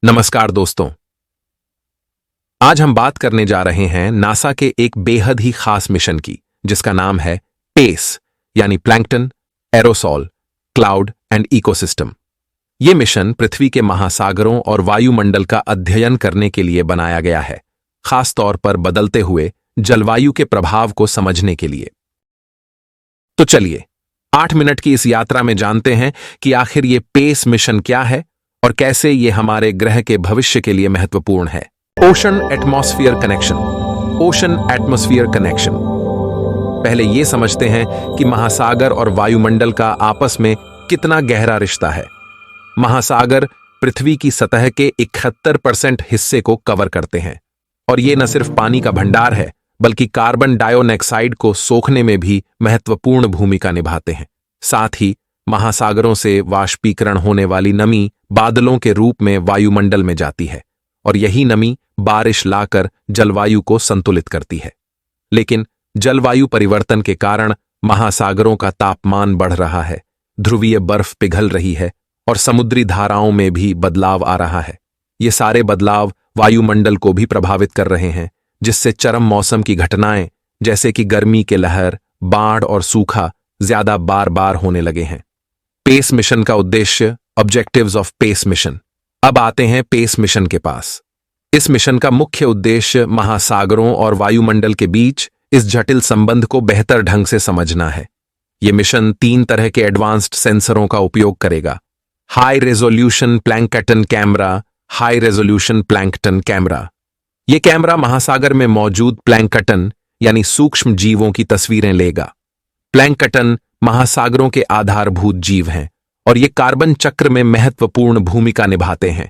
नमस्कार दोस्तों। आज हम बात करने जा रहे हैं नासा के एक बेहद ही खास मिशन की, जिसका नाम है पेस यानी plankton, aerosol, cloud and ecosystem. यह मिशन पृथ्वी के महासागरों और वायुमंडल का अध्ययन करने के लिए बनाया गया है, खास तौर पर बदलते हुए जलवायु के प्रभाव को समझने के लिए। तो चलिए 8 मिनट की इस यात्रा में जानते हैं कि आखिर ये पेस मिशन क्या है और कैसे ये हमारे ग्रह के भविष्य के लिए महत्वपूर्ण है। Ocean atmosphere connection. Ocean atmosphere connection. पहले ये समझते हैं कि महासागर और वायुमंडल का आपस में कितना गहरा रिश्ता है। महासागर पृथ्वी की सतह के 71% हिस्से को कवर करते हैं और ये न सिर्फ पानी का भंडार है, बल्कि कार्बन डाइऑक्साइड को सोखने में भी महत्वपूर्ण भूमिका निभाते हैं। साथ ही महासागरों से वाष्पीकरण होने वाली नमी बादलों के रूप में वायुमंडल में जाती है और यही नमी बारिश लाकर जलवायु को संतुलित करती है। लेकिन जलवायु परिवर्तन के कारण महासागरों का तापमान बढ़ रहा है, ध्रुवीय बर्फ पिघल रही है और समुद्री धाराओं में भी बदलाव आ रहा है। ये सारे बदलाव वायुमंडल को भी प्रभावित कर रहे हैं, जिससे चरम मौसम की घटनाएं जैसे कि गर्मी के लहर, बाढ़ और सूखा ज्यादा बार बार होने लगे हैं। पेस मिशन का उद्देश्य, ऑब्जेक्टिव्स ऑफ पेस मिशन। अब आते हैं पेस मिशन के पास। इस मिशन का मुख्य उद्देश्य महासागरों और वायुमंडल के बीच इस जटिल संबंध को बेहतर ढंग से समझना है। यह मिशन 3 तरह के एडवांस्ड सेंसरों का उपयोग करेगा। High resolution plankton camera. High resolution plankton camera. यह कैमरा महासागर में मौजूद प्लैंकटन यानी सूक्ष्म जीवों की तस्वीरें लेगा। प्लैंकटन महासागरों के आधारभूत जीव हैं और ये कार्बन चक्र में महत्वपूर्ण भूमिका निभाते हैं।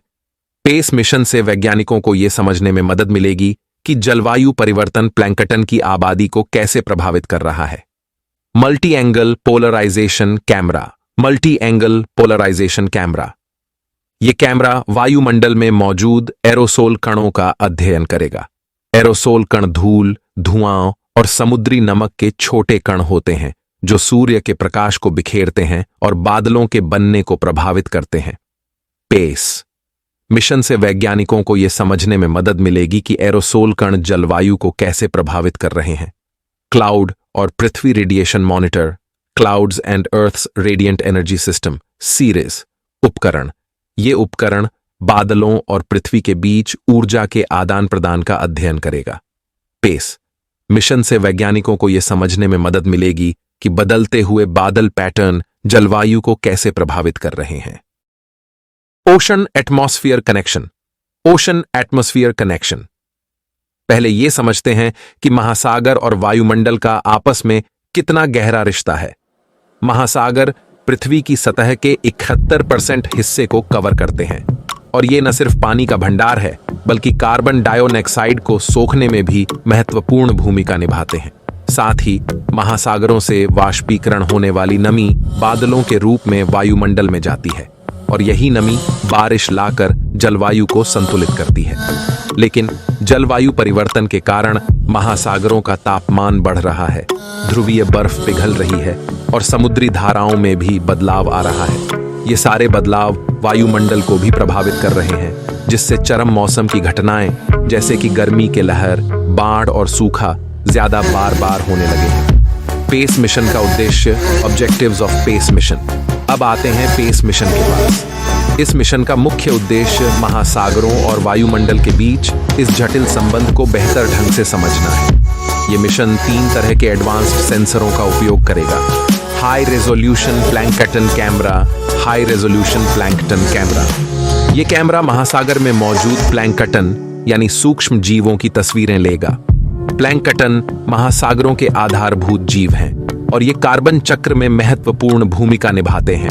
पेस मिशन से वैज्ञानिकों को यह समझने में मदद मिलेगी कि जलवायु परिवर्तन प्लैंकटन की आबादी को कैसे प्रभावित कर रहा है। Multi angle polarisation camera. Multi angle polarisation camera. यह कैमरा वायुमंडल में मौजूद एरोसोल कणों का अध्ययन करेगा। एरोसोल कण धूल, धुआं और समुद्री नमक के छोटे कण होते हैं जो सूर्य के प्रकाश को बिखेरते हैं और बादलों के बनने को प्रभावित करते हैं। पेस मिशन से वैज्ञानिकों को यह समझने में मदद मिलेगी कि एरोसोल कण जलवायु को कैसे प्रभावित कर रहे हैं। क्लाउड और पृथ्वी radiation monitor. Clouds and earth's radiant energy system series उपकरण। ये उपकरण बादलों और पृथ्वी के बीच ऊर्जा के आदान प्रदान का अध्ययन करेगा। पेस मिशन से वैज्ञानिकों को यह समझने में मदद मिलेगी कि बदलते हुए बादल पैटर्न जलवायु को कैसे प्रभावित कर रहे हैं। Ocean atmosphere connection. Ocean atmosphere connection. पहले यह समझते हैं कि महासागर और वायुमंडल का आपस में कितना गहरा रिश्ता है। महासागर पृथ्वी की सतह के 71% हिस्से को कवर करते हैं और ये न सिर्फ पानी का भंडार है, बल्कि कार्बन डाइऑक्साइड को सोखने में भी महत्वपूर्ण भूमिका निभाते हैं। साथ ही महासागरों से वाष्पीकरण होने वाली नमी बादलों के रूप में वायुमंडल में जाती है और यही नमी बारिश लाकर जलवायु को संतुलित करती है। लेकिन जलवायु परिवर्तन के कारण महासागरों का तापमान बढ़ रहा है, ध्रुवीय बर्फ पिघल रही है और समुद्री धाराओं में भी बदलाव आ रहा है। ये सारे बदलाव वायुमंडल को भी प्रभावित कर रहे हैं, जिससे चरम मौसम की घटनाएं जैसे कि गर्मी के लहर, बाढ़ और सूखा ज्यादा बार बार होने लगे हैं। पेस मिशन का उद्देश्य, ऑब्जेक्टिव्स ऑफ पेस मिशन। अब आते हैं पेस मिशन के पास। इस मिशन का मुख्य उद्देश्य महासागरों और वायुमंडल के बीच इस जटिल संबंध को बेहतर ढंग से समझना है। यह मिशन 3 तरह के एडवांस्ड सेंसरों का उपयोग करेगा। High resolution plankton camera. High resolution plankton camera. यह कैमरा महासागर में मौजूद प्लैंकटन यानी सूक्ष्म जीवों की तस्वीरें लेगा। प्लैंकटन महासागरों के आधारभूत जीव हैं और ये कार्बन चक्र में महत्वपूर्ण भूमिका निभाते हैं।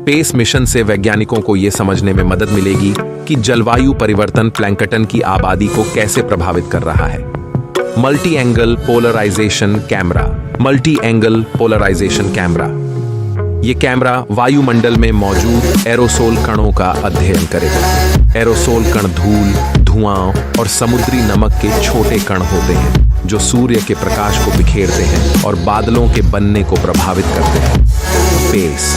पेस मिशन से वैज्ञानिकों को यह समझने में मदद मिलेगी कि जलवायु परिवर्तन प्लैंकटन की आबादी को कैसे प्रभावित कर रहा है। Multi angle polarisation camera. Multi angle polarisation camera. यह कैमरा वायुमंडल में मौजूद एरोसोल कणों का अध्ययन करेगा। एरोसोल कण धूल, धुआं और समुद्री नमक के छोटे कण होते हैं जो सूर्य के प्रकाश को बिखेरते हैं और बादलों के बनने को प्रभावित करते हैं। पेस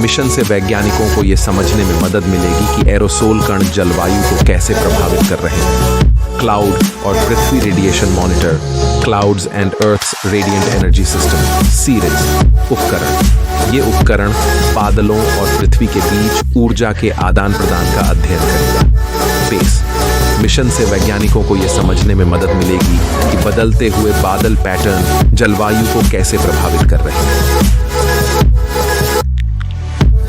मिशन से वैज्ञानिकों को यह समझने में मदद मिलेगी कि एरोसोल कण जलवायु को कैसे प्रभावित कर रहे हैं। क्लाउड और पृथ्वी radiation monitor, clouds and earth's radiant energy system series उपकरण। ये उपकरण बादलों और पृथ्वी के बीच ऊर्जा के आदान प्रदान का अध्ययन करेगा। पेस मिशन से वैज्ञानिकों को यह समझने में मदद मिलेगी कि बदलते हुए बादल पैटर्न जलवायु को कैसे प्रभावित कर रहे हैं।